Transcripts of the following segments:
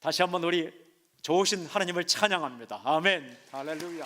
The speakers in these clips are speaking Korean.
다시 한번 우리 좋으신 하나님을 찬양합니다. 아멘. 할렐루야.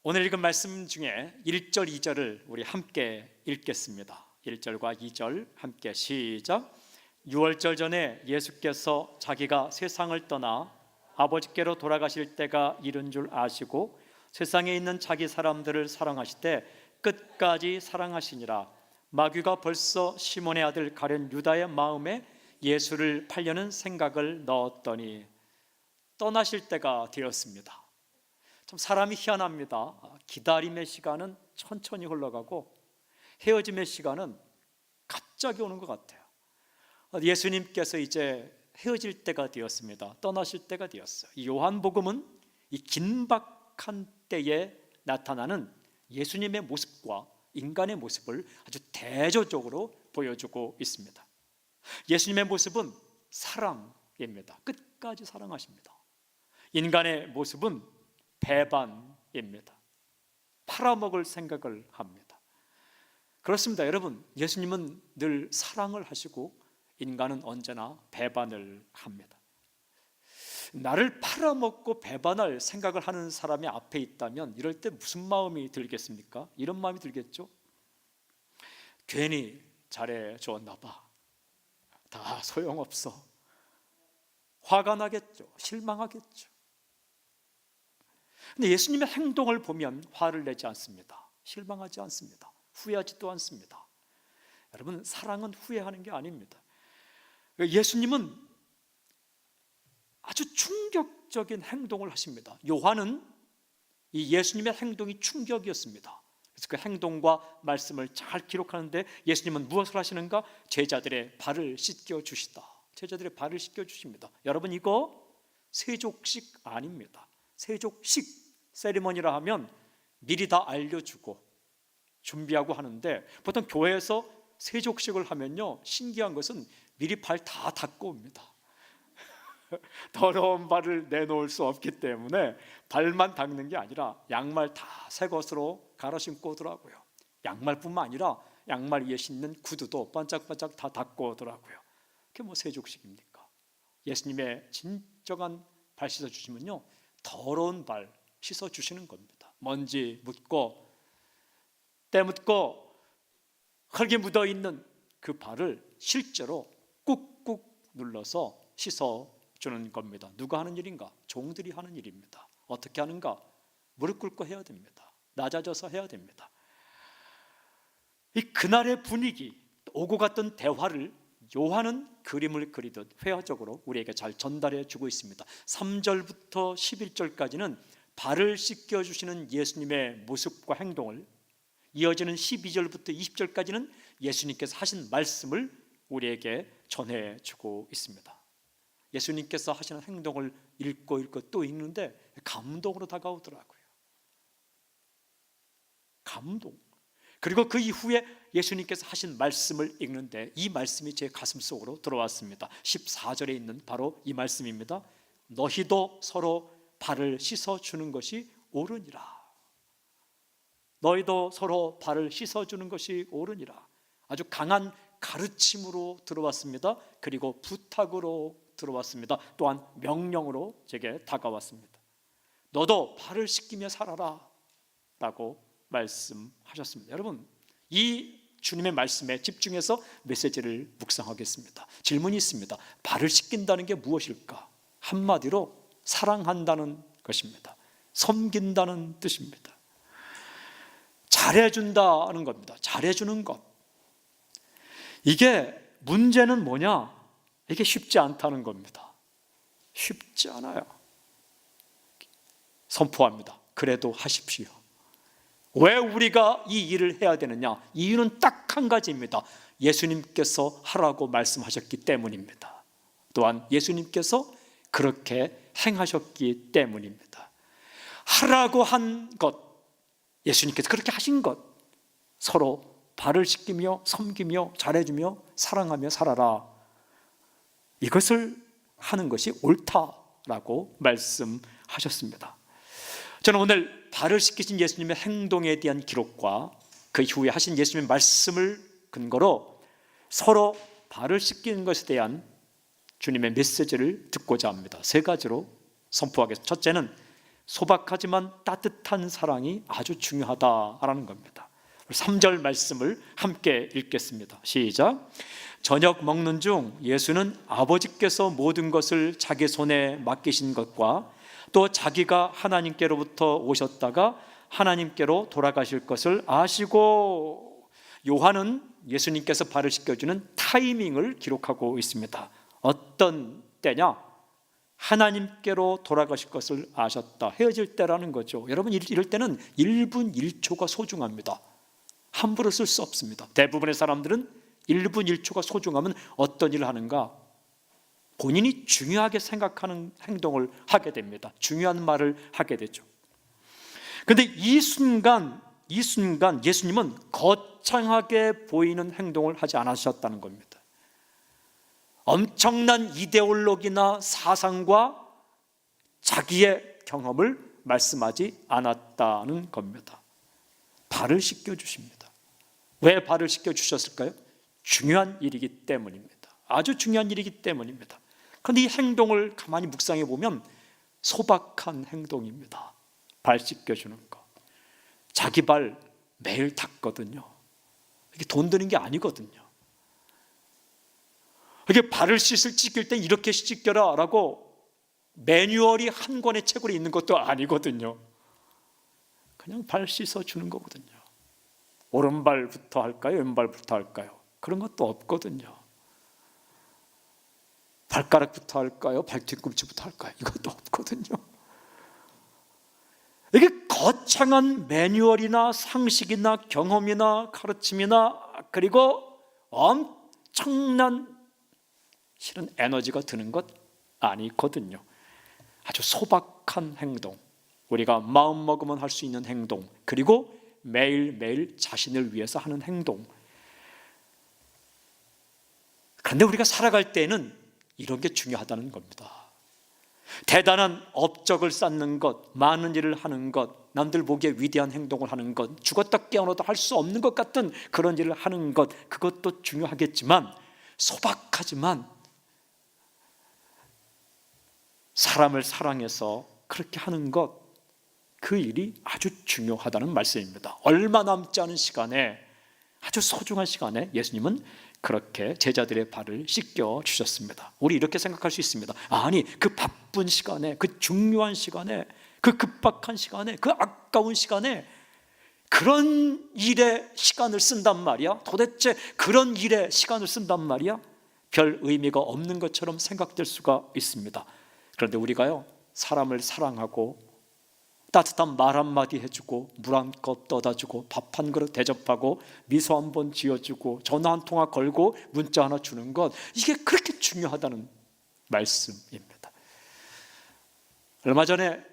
오늘 읽은 말씀 중에 1절, 2절을 우리 함께 읽겠습니다. 1절과 2절 함께 시작. 유월절 전에 예수께서 자기가 세상을 떠나 아버지께로 돌아가실 때가 이른 줄 아시고 세상에 있는 자기 사람들을 사랑하시되 끝까지 사랑하시니라. 마귀가 벌써 시몬의 아들 가룟 유다의 마음에 예수를 팔려는 생각을 넣었더니 떠나실 때가 되었습니다. 참 사람이 희한합니다. 기다림의 시간은 천천히 흘러가고 헤어짐의 시간은 갑자기 오는 것 같아요. 예수님께서 이제 헤어질 때가 되었습니다. 떠나실 때가 되었어요. 이 요한복음은 이 긴박한 때에 나타나는 예수님의 모습과 인간의 모습을 아주 대조적으로 보여주고 있습니다. 예수님의 모습은 사랑입니다. 끝까지 사랑하십니다. 인간의 모습은 배반입니다. 팔아먹을 생각을 합니다. 그렇습니다. 여러분, 예수님은 늘 사랑을 하시고 인간은 언제나 배반을 합니다. 나를 팔아먹고 배반할 생각을 하는 사람이 앞에 있다면 이럴 때 무슨 마음이 들겠습니까? 이런 마음이 들겠죠. 괜히 잘해줬나 봐. 다 소용없어. 화가 나겠죠. 실망하겠죠. 근데 예수님의 행동을 보면 화를 내지 않습니다. 실망하지 않습니다. 후회하지도 않습니다. 여러분, 사랑은 후회하는 게 아닙니다. 예수님은 아주 충격적인 행동을 하십니다. 요한은 이 예수님의 행동이 충격이었습니다. 그래서 그 행동과 말씀을 잘 기록하는데 예수님은 무엇을 하시는가? 제자들의 발을 씻겨 주시다. 제자들의 발을 씻겨 주십니다. 여러분, 이거 세족식 아닙니다. 세족식 세리머니라 하면 미리 다 알려주고 준비하고 하는데 보통 교회에서 세족식을 하면요, 신기한 것은 미리 발 다 닦고 옵니다. 더러운 발을 내놓을 수 없기 때문에 발만 닦는 게 아니라 양말 다 새 것으로 갈아 신고 오더라고요. 양말뿐만 아니라 양말 위에 신는 구두도 반짝반짝 다 닦고 오더라고요. 그게 뭐 세족식입니까? 예수님의 진정한 발 씻어주시면요, 더러운 발 씻어주시는 겁니다. 먼지 묻고 때 묻고 흙이 묻어있는 그 발을 실제로 꾹꾹 눌러서 씻어주는 겁니다. 누가 하는 일인가? 종들이 하는 일입니다. 어떻게 하는가? 무릎 꿇고 해야 됩니다. 낮아져서 해야 됩니다. 이 그날의 분위기, 오고 갔던 대화를 요한은 그림을 그리듯 회화적으로 우리에게 잘 전달해 주고 있습니다. 3절부터 11절까지는 발을 씻겨주시는 예수님의 모습과 행동을, 이어지는 12절부터 20절까지는 예수님께서 하신 말씀을 우리에게 전해주고 있습니다. 예수님께서 하시는 행동을 읽고 또 읽는데 감동으로 다가오더라고요. 감동. 그리고 그 이후에 예수님께서 하신 말씀을 읽는데 이 말씀이 제 가슴 속으로 들어왔습니다. 14절에 있는 바로 이 말씀입니다. 너희도 서로 발을 씻어주는 것이 옳으니라. 너희도 서로 발을 씻어주는 것이 옳으니라. 아주 강한 가르침으로 들어왔습니다. 그리고 부탁으로 들어왔습니다. 또한 명령으로 제게 다가왔습니다. 너도 발을 씻기며 살아라 라고 말씀하셨습니다. 여러분, 이 주님의 말씀에 집중해서 메시지를 묵상하겠습니다. 질문이 있습니다. 발을 씻긴다는 게 무엇일까? 한마디로 사랑한다는 것입니다. 섬긴다는 뜻입니다. 잘해준다는 겁니다. 잘해주는 것. 이게 문제는 뭐냐? 이게 쉽지 않다는 겁니다. 쉽지 않아요. 선포합니다. 그래도 하십시오. 왜 우리가 이 일을 해야 되느냐? 이유는 딱 한 가지입니다. 예수님께서 하라고 말씀하셨기 때문입니다. 또한 예수님께서 그렇게 행하셨기 때문입니다. 하라고 한 것, 예수님께서 그렇게 하신 것, 서로 발을 씻기며 섬기며 잘해주며 사랑하며 살아라, 이것을 하는 것이 옳다라고 말씀하셨습니다. 저는 오늘 발을 씻기신 예수님의 행동에 대한 기록과 그 이후에 하신 예수님의 말씀을 근거로 서로 발을 씻기는 것에 대한 주님의 메시지를 듣고자 합니다. 세 가지로 선포하겠습니다. 첫째는 소박하지만 따뜻한 사랑이 아주 중요하다라는 겁니다. 3절 말씀을 함께 읽겠습니다. 시작. 저녁 먹는 중 예수는 아버지께서 모든 것을 자기 손에 맡기신 것과 또 자기가 하나님께로부터 오셨다가 하나님께로 돌아가실 것을 아시고, 요한은 예수님께서 발을 씻겨주는 타이밍을 기록하고 있습니다. 어떤 때냐? 하나님께로 돌아가실 것을 아셨다. 헤어질 때라는 거죠. 여러분, 이럴 때는 1분 1초가 소중합니다. 함부로 쓸 수 없습니다. 대부분의 사람들은 1분 1초가 소중하면 어떤 일을 하는가? 본인이 중요하게 생각하는 행동을 하게 됩니다. 중요한 말을 하게 되죠. 그런데 이 순간 예수님은 거창하게 보이는 행동을 하지 않으셨다는 겁니다. 엄청난 이데올로기나 사상과 자기의 경험을 말씀하지 않았다는 겁니다. 발을 씻겨주십니다. 왜 발을 씻겨주셨을까요? 중요한 일이기 때문입니다. 아주 중요한 일이기 때문입니다. 그런데 이 행동을 가만히 묵상해 보면 소박한 행동입니다. 발 씻겨주는 거. 자기 발 매일 닦거든요. 이게 돈 드는 게 아니거든요. 이게 발을 씻길 때 이렇게 씻겨라 라고 매뉴얼이 한 권의 책으로 있는 것도 아니거든요. 그냥 발 씻어주는 거거든요. 오른발부터 할까요? 왼발부터 할까요? 그런 것도 없거든요. 발가락부터 할까요? 발뒤꿈치부터 할까요? 이것도 없거든요. 이게 거창한 매뉴얼이나 상식이나 경험이나 가르침이나 그리고 엄청난 실은 에너지가 드는 것 아니거든요. 아주 소박한 행동, 우리가 마음 먹으면 할 수 있는 행동, 그리고 매일매일 자신을 위해서 하는 행동. 그런데 우리가 살아갈 때는 이런 게 중요하다는 겁니다. 대단한 업적을 쌓는 것, 많은 일을 하는 것, 남들 보기에 위대한 행동을 하는 것, 죽었다 깨어나도 할 수 없는 것 같은 그런 일을 하는 것, 그것도 중요하겠지만 소박하지만 사람을 사랑해서 그렇게 하는 것, 그 일이 아주 중요하다는 말씀입니다. 얼마 남지 않은 시간에, 아주 소중한 시간에 예수님은 그렇게 제자들의 발을 씻겨 주셨습니다. 우리 이렇게 생각할 수 있습니다. 아니, 그 바쁜 시간에, 그 중요한 시간에, 그 급박한 시간에, 그 아까운 시간에 그런 일에 시간을 쓴단 말이야? 도대체 그런 일에 시간을 쓴단 말이야? 별 의미가 없는 것처럼 생각될 수가 있습니다. 그런데 우리가요, 사람을 사랑하고 따뜻한 말 한마디 해주고 물 한 컵 떠다 주고 밥 한 그릇 대접하고 미소 한 번 지어주고 전화 한 통화 걸고 문자 하나 주는 것, 이게 그렇게 중요하다는 말씀입니다. 얼마 전에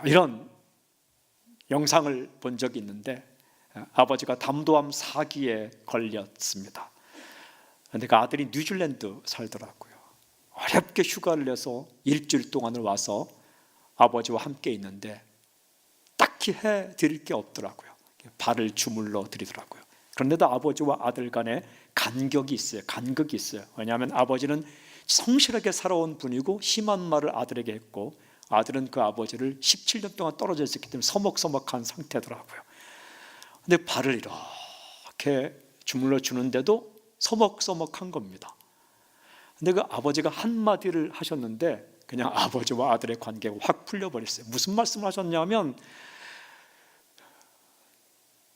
이런 영상을 본 적이 있는데, 아버지가 담도암 4기에 걸렸습니다. 그런데 그 아들이 뉴질랜드 살더라고요. 어렵게 휴가를 내서 일주일 동안을 와서 아버지와 함께 있는데 딱히 해드릴 게 없더라고요. 발을 주물러 드리더라고요. 그런데도 아버지와 아들 간에 간격이 있어요. 간극이 있어요. 왜냐하면 아버지는 성실하게 살아온 분이고 심한 말을 아들에게 했고, 아들은 그 아버지를 17년 동안 떨어져 있었기 때문에 서먹서먹한 상태더라고요. 근데 발을 이렇게 주물러 주는데도 서먹서먹한 겁니다. 근데 그 아버지가 한마디를 하셨는데 그냥 아버지와 아들의 관계가 확 풀려버렸어요. 무슨 말씀을 하셨냐면,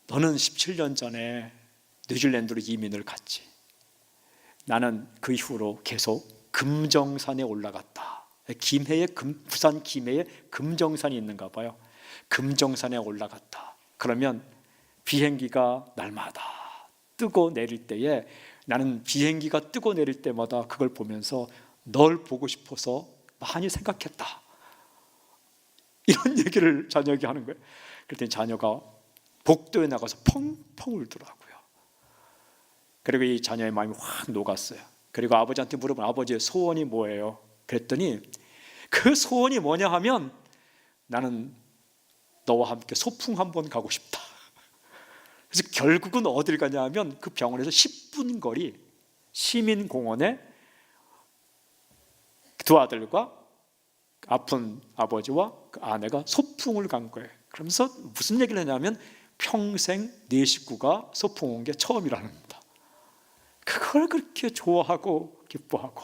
너는 17년 전에 뉴질랜드로 이민을 갔지. 나는 그 이후로 계속 금정산에 올라갔다. 부산 김해에 금정산이 있는가 봐요. 금정산에 올라갔다. 그러면 비행기가 날마다 뜨고 내릴 때에 나는 비행기가 뜨고 내릴 때마다 그걸 보면서 널 보고 싶어서 많이 생각했다. 이런 얘기를 자녀에게 하는 거예요. 그랬더니 자녀가 복도에 나가서 펑펑 울더라고요. 그리고 이 자녀의 마음이 확 녹았어요. 그리고 아버지한테 물어본, 아버지의 소원이 뭐예요? 그랬더니 그 소원이 뭐냐 하면, 나는 너와 함께 소풍 한번 가고 싶다. 그래서 결국은 어딜 가냐 하면 그 병원에서 10분 거리 시민공원에 두 아들과 아픈 아버지와 그 아내가 소풍을 간 거예요. 그러면서 무슨 얘기를 하냐면 평생 네 식구가 소풍 온 게 처음이라는 겁니다. 그걸 그렇게 좋아하고 기뻐하고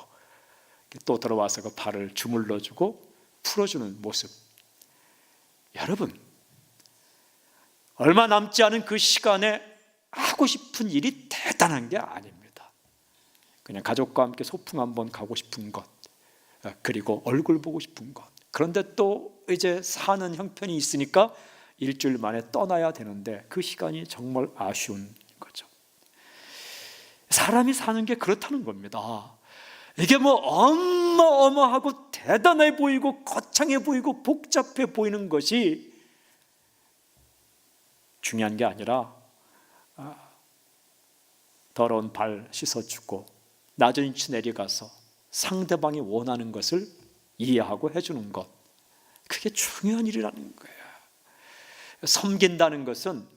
또 들어와서 그 발을 주물러주고 풀어주는 모습. 여러분, 얼마 남지 않은 그 시간에 하고 싶은 일이 대단한 게 아닙니다. 그냥 가족과 함께 소풍 한번 가고 싶은 것, 그리고 얼굴 보고 싶은 것. 그런데 또 이제 사는 형편이 있으니까 일주일 만에 떠나야 되는데 그 시간이 정말 아쉬운 거죠. 사람이 사는 게 그렇다는 겁니다. 이게 뭐 어마어마하고 대단해 보이고 거창해 보이고 복잡해 보이는 것이 중요한 게 아니라 더러운 발 씻어주고 낮은 위치 내려가서 상대방이 원하는 것을 이해하고 해주는 것, 그게 중요한 일이라는 거예요. 섬긴다는 것은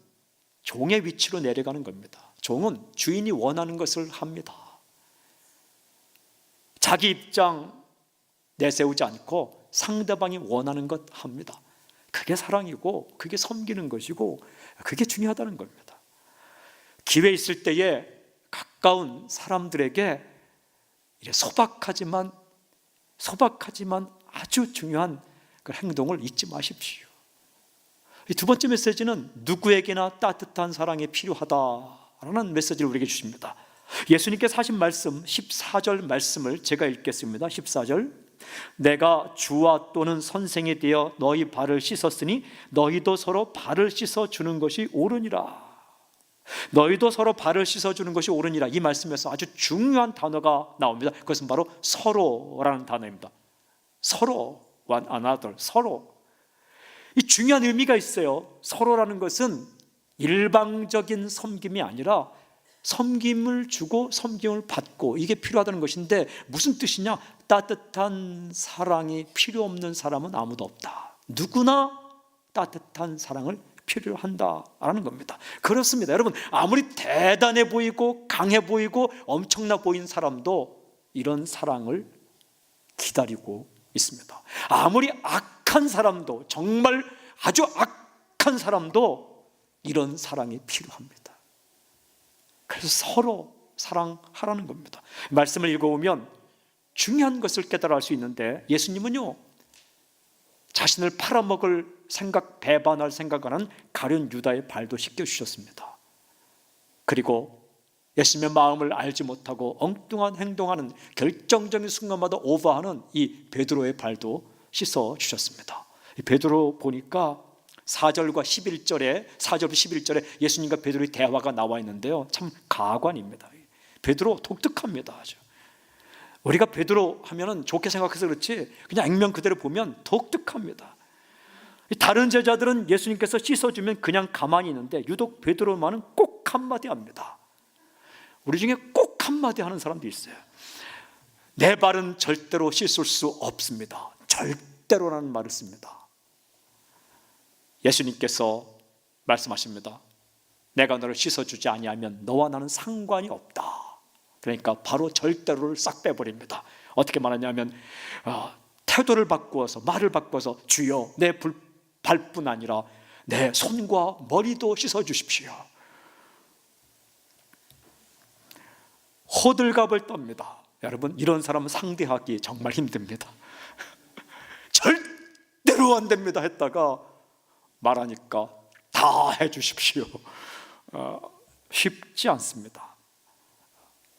종의 위치로 내려가는 겁니다. 종은 주인이 원하는 것을 합니다. 자기 입장 내세우지 않고 상대방이 원하는 것 합니다. 그게 사랑이고 그게 섬기는 것이고 그게 중요하다는 겁니다. 기회 있을 때에 가까운 사람들에게 소박하지만 아주 중요한 그 행동을 잊지 마십시오. 두 번째 메시지는 누구에게나 따뜻한 사랑이 필요하다라는 메시지를 우리에게 주십니다. 예수님께서 하신 말씀 14절 말씀을 제가 읽겠습니다. 14절, 내가 주와 또는 선생이 되어 너희 발을 씻었으니 너희도 서로 발을 씻어주는 것이 옳으니라. 너희도 서로 발을 씻어주는 것이 옳으니라. 이 말씀에서 아주 중요한 단어가 나옵니다. 그것은 바로 서로라는 단어입니다. 서로, one another, 서로. 이 중요한 의미가 있어요. 서로라는 것은 일방적인 섬김이 아니라 섬김을 주고 섬김을 받고, 이게 필요하다는 것인데 무슨 뜻이냐? 따뜻한 사랑이 필요 없는 사람은 아무도 없다. 누구나 따뜻한 사랑을 필요한다라는 겁니다. 그렇습니다. 여러분, 아무리 대단해 보이고 강해 보이고 엄청나 보이는 사람도 이런 사랑을 기다리고 있습니다. 아무리 악한 사람도, 정말 아주 악한 사람도 이런 사랑이 필요합니다. 그래서 서로 사랑하라는 겁니다. 말씀을 읽어보면 중요한 것을 깨달아 알 수 있는데, 예수님은요 자신을 팔아먹을 생각, 배반할 생각하는 가룟 유다의 발도 씻겨주셨습니다. 그리고 예수님의 마음을 알지 못하고 엉뚱한 행동하는, 결정적인 순간마다 오버하는 이 베드로의 발도 씻어주셨습니다. 베드로 보니까 4절과 11절에 4절부터 11절에 예수님과 베드로의 대화가 나와 있는데요, 참 가관입니다. 베드로 독특합니다. 아주. 우리가 베드로 하면은 좋게 생각해서 그렇지 그냥 액면 그대로 보면 독특합니다. 다른 제자들은 예수님께서 씻어주면 그냥 가만히 있는데 유독 베드로만은 꼭 한마디 합니다. 우리 중에 꼭 한마디 하는 사람도 있어요. 내 발은 절대로 씻을 수 없습니다. 절대로라는 말을 씁니다. 예수님께서 말씀하십니다. 내가 너를 씻어주지 아니하면 너와 나는 상관이 없다. 그러니까 바로 절대로를 싹 빼버립니다. 어떻게 말하냐면 태도를 바꾸어서, 말을 바꿔서 주여 내 발뿐 아니라 내 손과 머리도 씻어주십시오. 호들갑을 떱니다. 여러분, 이런 사람은 상대하기 정말 힘듭니다. 절대로 안 됩니다 했다가 말하니까 다 해주십시오. 쉽지 않습니다.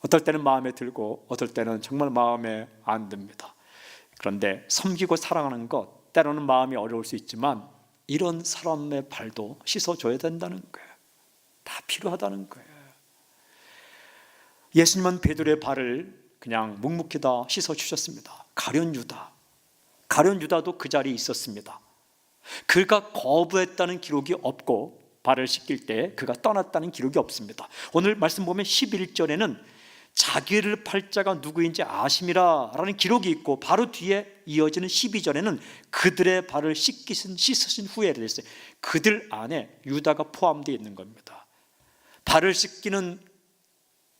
어떨 때는 마음에 들고 어떨 때는 정말 마음에 안 듭니다. 그런데 섬기고 사랑하는 것, 때로는 마음이 어려울 수 있지만 이런 사람의 발도 씻어줘야 된다는 거예요. 다 필요하다는 거예요. 예수님은 베드로의 발을 그냥 묵묵히 다 씻어주셨습니다. 가룟 유다도 그 자리에 있었습니다. 그가 거부했다는 기록이 없고 발을 씻길 때 그가 떠났다는 기록이 없습니다. 오늘 말씀 보면 11절에는 자기를 팔 자가 누구인지 아심이라 라는 기록이 있고, 바로 뒤에 이어지는 12절에는 그들의 발을 씻으신 후에 됐어요. 그들 안에 유다가 포함되어 있는 겁니다. 발을 씻기는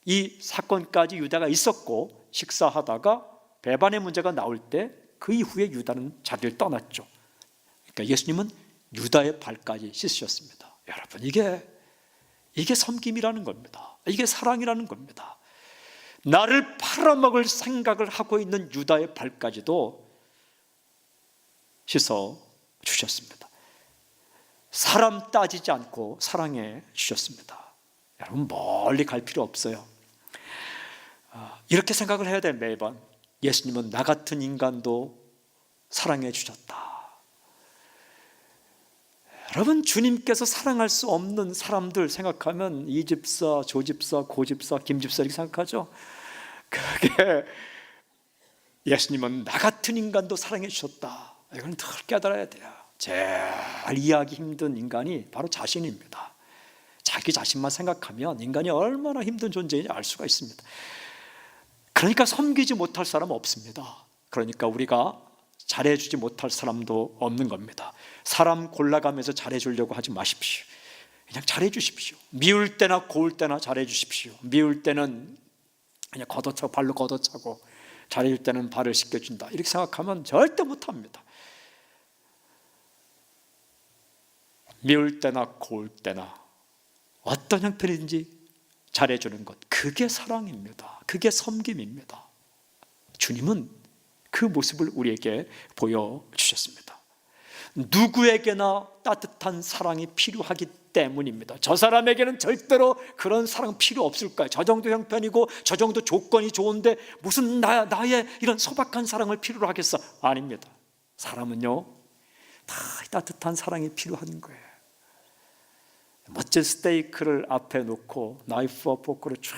이 사건까지 유다가 있었고, 식사하다가 배반의 문제가 나올 때 그 이후에 유다는 자리를 떠났죠. 그러니까 예수님은 유다의 발까지 씻으셨습니다. 여러분, 이게 섬김이라는 겁니다. 이게 사랑이라는 겁니다. 나를 팔아먹을 생각을 하고 있는 유다의 발까지도 씻어 주셨습니다. 사람 따지지 않고 사랑해 주셨습니다. 여러분, 멀리 갈 필요 없어요. 이렇게 생각을 해야 돼. 매번 예수님은 나 같은 인간도 사랑해 주셨다. 여러분, 주님께서 사랑할 수 없는 사람들 생각하면 이 집사, 조 집사, 고 집사, 김 집사 이렇게 생각하죠. 그게 예수님은 나 같은 인간도 사랑해 주셨다. 이건 늘 깨달아야 돼요. 제일 이해하기 힘든 인간이 바로 자신입니다. 자기 자신만 생각하면 인간이 얼마나 힘든 존재인지 알 수가 있습니다. 그러니까 섬기지 못할 사람은 없습니다. 그러니까 우리가 잘해주지 못할 사람도 없는 겁니다. 사람 골라가면서 잘해주려고 하지 마십시오. 그냥 잘해주십시오. 미울 때나 고울 때나 잘해주십시오. 미울 때는 그냥 걷어차고, 발로 걷어차고, 잘해줄 때는 발을 씻겨준다, 이렇게 생각하면 절대 못합니다. 미울 때나 고울 때나 어떤 형편이든지 잘해주는 것, 그게 사랑입니다. 그게 섬김입니다. 주님은 그 모습을 우리에게 보여주셨습니다. 누구에게나 따뜻한 사랑이 필요하기 때문입니다. 저 사람에게는 절대로 그런 사랑 필요 없을 거예요. 저 정도 형편이고 저 정도 조건이 좋은데 무슨 나의 이런 소박한 사랑을 필요로 하겠어? 아닙니다. 사람은요, 다 따뜻한 사랑이 필요한 거예요. 멋진 스테이크를 앞에 놓고 나이프와 포크를 쫙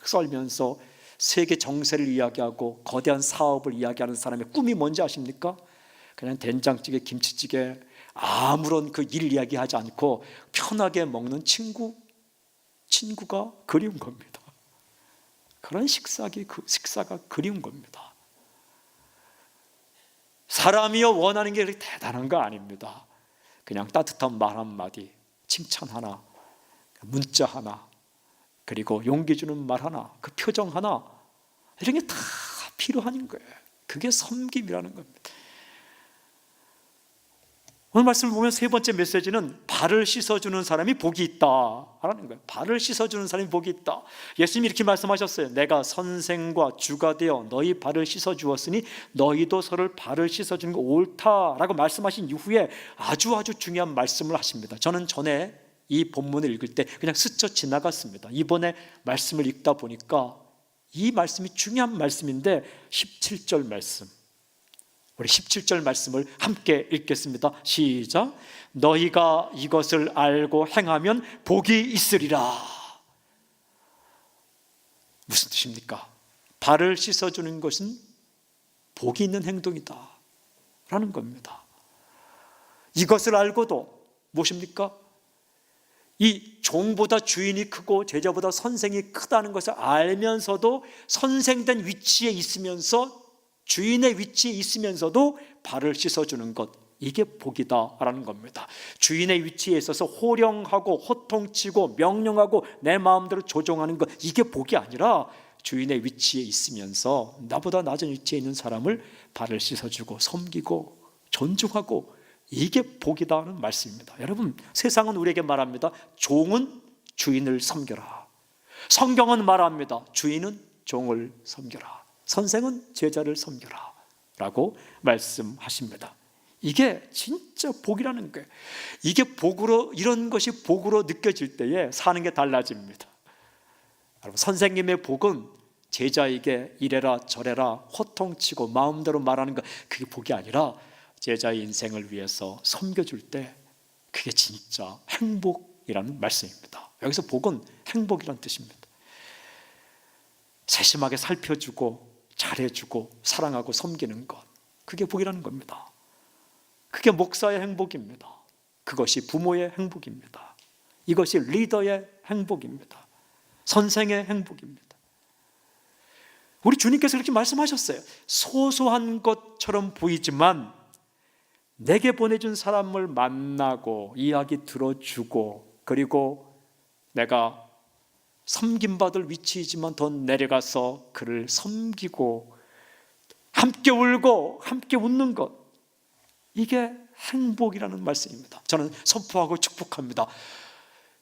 썰면서 세계 정세를 이야기하고 거대한 사업을 이야기하는 사람의 꿈이 뭔지 아십니까? 그냥 된장찌개, 김치찌개, 아무런 그 일 이야기하지 않고 편하게 먹는 친구가 그리운 겁니다. 그런 식사가 그리운 겁니다. 사람이요, 원하는 게 그렇게 대단한 거 아닙니다. 그냥 따뜻한 말 한마디, 칭찬 하나, 문자 하나, 그리고 용기 주는 말 하나, 그 표정 하나, 이런 게 다 필요한 거예요. 그게 섬김이라는 겁니다. 오늘 말씀을 보면 세 번째 메시지는 발을 씻어주는 사람이 복이 있다라는 거예요. 발을 씻어주는 사람이 복이 있다. 예수님이 이렇게 말씀하셨어요. 내가 선생과 주가 되어 너희 발을 씻어주었으니 너희도 서로를 발을 씻어주는 게 옳다라고 말씀하신 이후에 아주 중요한 말씀을 하십니다. 저는 전에 이 본문을 읽을 때 그냥 스쳐 지나갔습니다. 이번에 말씀을 읽다 보니까 이 말씀이 중요한 말씀인데 17절 말씀, 우리 17절 말씀을 함께 읽겠습니다. 시작. 너희가 이것을 알고 행하면 복이 있으리라. 무슨 뜻입니까? 발을 씻어주는 것은 복이 있는 행동이다 라는 겁니다. 이것을 알고도 무엇입니까? 이 종보다 주인이 크고 제자보다 선생이 크다는 것을 알면서도 선생된 위치에 있으면서 주인의 위치에 있으면서도 발을 씻어주는 것, 이게 복이다라는 겁니다. 주인의 위치에 있어서 호령하고 호통치고 명령하고 내 마음대로 조종하는 것, 이게 복이 아니라 주인의 위치에 있으면서 나보다 낮은 위치에 있는 사람을 발을 씻어주고 섬기고 존중하고, 이게 복이다는 말씀입니다. 여러분, 세상은 우리에게 말합니다. 종은 주인을 섬겨라. 성경은 말합니다. 주인은 종을 섬겨라. 선생은 제자를 섬겨라 라고 말씀하십니다. 이게 진짜 복이라는 거예요. 이게 복으로, 이런 것이 복으로 느껴질 때에 사는 게 달라집니다. 여러분, 선생님의 복은 제자에게 이래라 저래라 호통치고 마음대로 말하는 것, 그게 복이 아니라 제자의 인생을 위해서 섬겨줄 때 그게 진짜 행복이라는 말씀입니다. 여기서 복은 행복이라는 뜻입니다. 세심하게 살펴주고 잘해주고 사랑하고 섬기는 것, 그게 복이라는 겁니다. 그게 목사의 행복입니다. 그것이 부모의 행복입니다. 이것이 리더의 행복입니다. 선생의 행복입니다. 우리 주님께서 이렇게 말씀하셨어요. 소소한 것처럼 보이지만 내게 보내준 사람을 만나고 이야기 들어주고, 그리고 내가 섬김받을 위치이지만 더 내려가서 그를 섬기고 함께 울고 함께 웃는 것, 이게 행복이라는 말씀입니다. 저는 선포하고 축복합니다.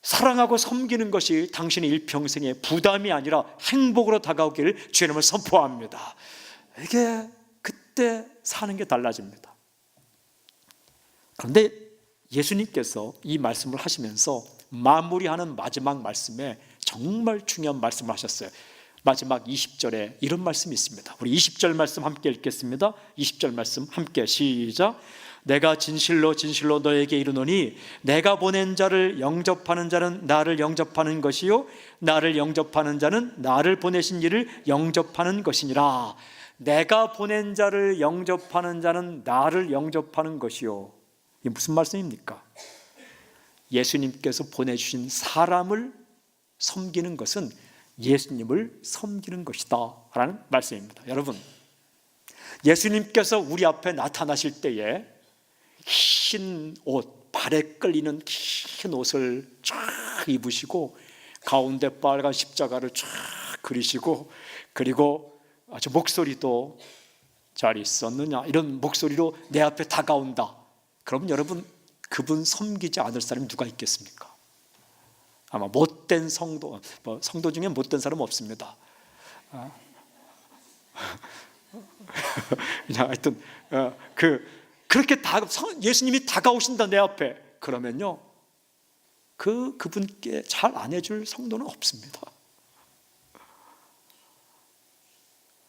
사랑하고 섬기는 것이 당신의 일평생의 부담이 아니라 행복으로 다가오기를 주님을 선포합니다. 이게 그때 사는 게 달라집니다. 그런데 예수님께서 이 말씀을 하시면서 마무리하는 마지막 말씀에 정말 중요한 말씀을 하셨어요. 마지막 20절에 이런 말씀이 있습니다. 우리 20절 말씀 함께 읽겠습니다. 20절 말씀 함께 시작. 내가 진실로 진실로 너에게 이르노니 내가 보낸 자를 영접하는 자는 나를 영접하는 것이요 나를 영접하는 자는 나를 보내신 이를 영접하는 것이니라. 내가 보낸 자를 영접하는 자는 나를 영접하는 것이요. 이게 무슨 말씀입니까? 예수님께서 보내주신 사람을 섬기는 것은 예수님을 섬기는 것이다 라는 말씀입니다. 여러분, 예수님께서 우리 앞에 나타나실 때에 흰 옷, 발에 끌리는 흰 옷을 쫙 입으시고 가운데 빨간 십자가를 쫙 그리시고, 그리고 아주 목소리도 잘 있었느냐 이런 목소리로 내 앞에 다가온다. 그럼 여러분, 그분 섬기지 않을 사람이 누가 있겠습니까? 아마 못된 성도, 성도 중에 못된 사람 없습니다. 그냥 하여튼 그렇게 예수님이 다가오신다 내 앞에, 그러면요 그분께 잘 안 해줄 성도는 없습니다.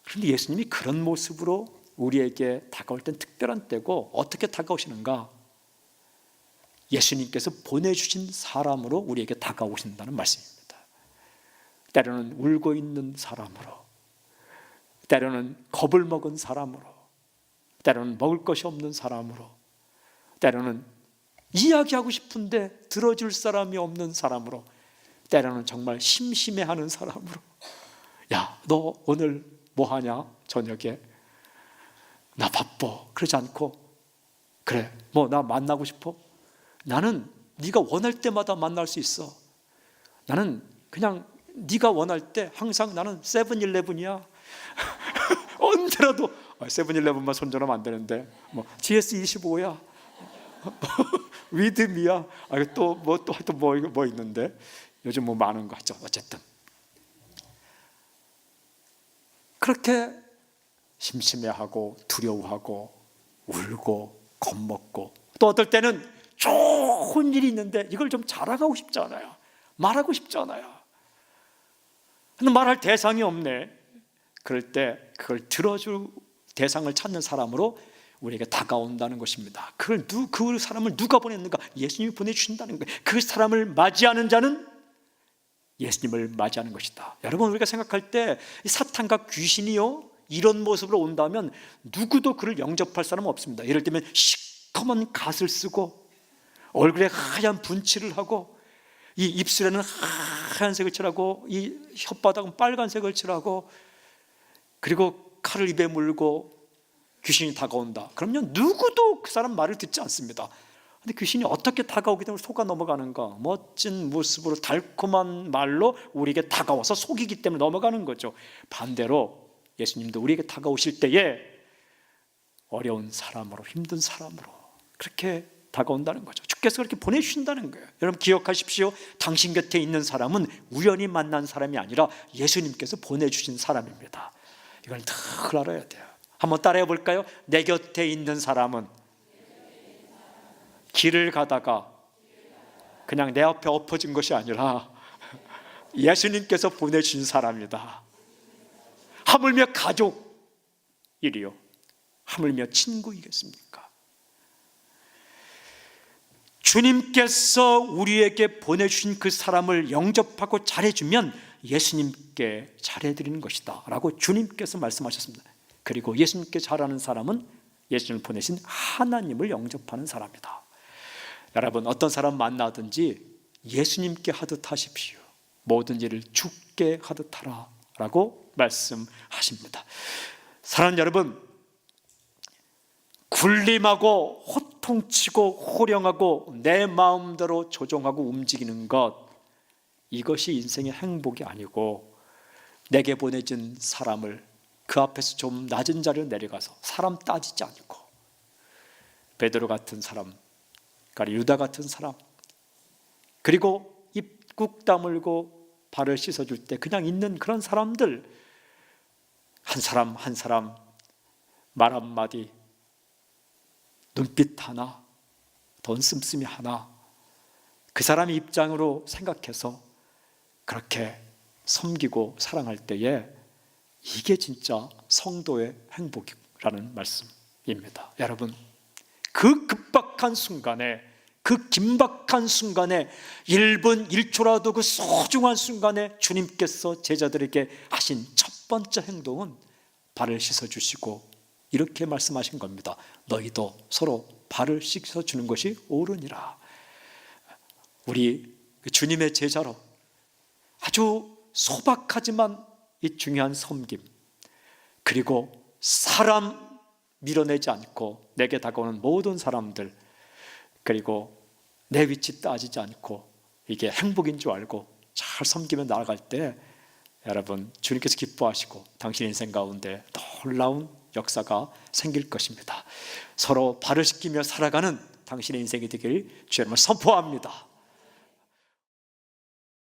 그런데 예수님이 그런 모습으로 우리에게 다가올 땐 특별한 때고, 어떻게 다가오시는가? 예수님께서 보내주신 사람으로 우리에게 다가오신다는 말씀입니다. 때로는 울고 있는 사람으로, 때로는 겁을 먹은 사람으로, 때로는 먹을 것이 없는 사람으로, 때로는 이야기하고 싶은데 들어줄 사람이 없는 사람으로, 때로는 정말 심심해하는 사람으로. 야, 너 오늘 뭐 하냐? 저녁에? 나 바빠. 그러지 않고, 그래, 뭐 나 만나고 싶어? 나는 네가 원할 때마다 만날 수 있어. 나는 그냥 네가 원할 때 항상 나는 세븐일레븐이야. 언제라도 세븐일레븐만 손절하면 안 되는데 뭐 GS25야. 위드미야. 또 있는데 요즘 뭐 많은 거 같죠. 어쨌든 그렇게 심심해하고 두려워하고 울고 겁먹고, 또 어떨 때는 좋은 일이 있는데 이걸 좀 자랑하고 싶지 않아요. 말하고 싶지 않아요. 근데 말할 대상이 없네. 그럴 때 그걸 들어줄 대상을 찾는 사람으로 우리에게 다가온다는 것입니다. 그 사람을 누가 보냈는가? 예수님이 보내주신다는 거예요. 그 사람을 맞이하는 자는 예수님을 맞이하는 것이다. 여러분, 우리가 생각할 때 사탄과 귀신이요 이런 모습으로 온다면 누구도 그를 영접할 사람은 없습니다. 예를 들면 시커먼 갓을 쓰고 얼굴에 하얀 분칠을 하고 이 입술에는 하얀색을 칠하고 이 혓바닥은 빨간색을 칠하고 그리고 칼을 입에 물고 귀신이 다가온다. 그러면 누구도 그 사람 말을 듣지 않습니다. 근데 귀신이 어떻게 다가오기 때문에 속아 넘어가는가? 멋진 모습으로 달콤한 말로 우리에게 다가와서 속이기 때문에 넘어가는 거죠. 반대로 예수님도 우리에게 다가오실 때에 어려운 사람으로, 힘든 사람으로 그렇게 다가온다는 거죠. 주께서 그렇게 보내주신다는 거예요. 여러분 기억하십시오. 당신 곁에 있는 사람은 우연히 만난 사람이 아니라 예수님께서 보내주신 사람입니다. 이걸 늘 알아야 돼요. 한번 따라해 볼까요? 내 곁에 있는 사람은 길을 가다가 그냥 내 앞에 엎어진 것이 아니라 예수님께서 보내주신 사람이다. 하물며 가족이리요, 하물며 친구이겠습니까? 주님께서 우리에게 보내주신 그 사람을 영접하고 잘해주면 예수님께 잘해드리는 것이다 라고 주님께서 말씀하셨습니다. 그리고 예수님께 잘하는 사람은 예수님을 보내신 하나님을 영접하는 사람이다. 여러분, 어떤 사람 만나든지 예수님께 하듯 하십시오. 모든 일을 주께 하듯 하라 라고 말씀하십니다. 사랑하는 여러분, 굴림하고 호통치고 호령하고 내 마음대로 조종하고 움직이는 것, 이것이 인생의 행복이 아니고 내게 보내진 사람을 그 앞에서 좀 낮은 자리로 내려가서 사람 따지지 않고 베드로 같은 사람, 그러니까 유다 같은 사람, 그리고 입 꾹 다물고 발을 씻어줄 때 그냥 있는 그런 사람들, 한 사람 한 사람 말 한마디, 눈빛 하나, 돈 씀씀이 하나, 그 사람의 입장으로 생각해서 그렇게 섬기고 사랑할 때에 이게 진짜 성도의 행복이라는 말씀입니다. 여러분, 그 급박한 순간에, 그 긴박한 순간에 1분 1초라도 그 소중한 순간에 주님께서 제자들에게 하신 첫 번째 행동은 발을 씻어주시고 이렇게 말씀하신 겁니다. 너희도 서로 발을 씻어주는 것이 옳으니라. 우리 주님의 제자로 아주 소박하지만 이 중요한 섬김, 그리고 사람 밀어내지 않고 내게 다가오는 모든 사람들, 그리고 내 위치 따지지 않고 이게 행복인 줄 알고 잘 섬기며 나아갈 때 여러분, 주님께서 기뻐하시고 당신 인생 가운데 놀라운 역사가 생길 것입니다. 서로 발을 씻기며 살아가는 당신의 인생이 되길 주님을 선포합니다.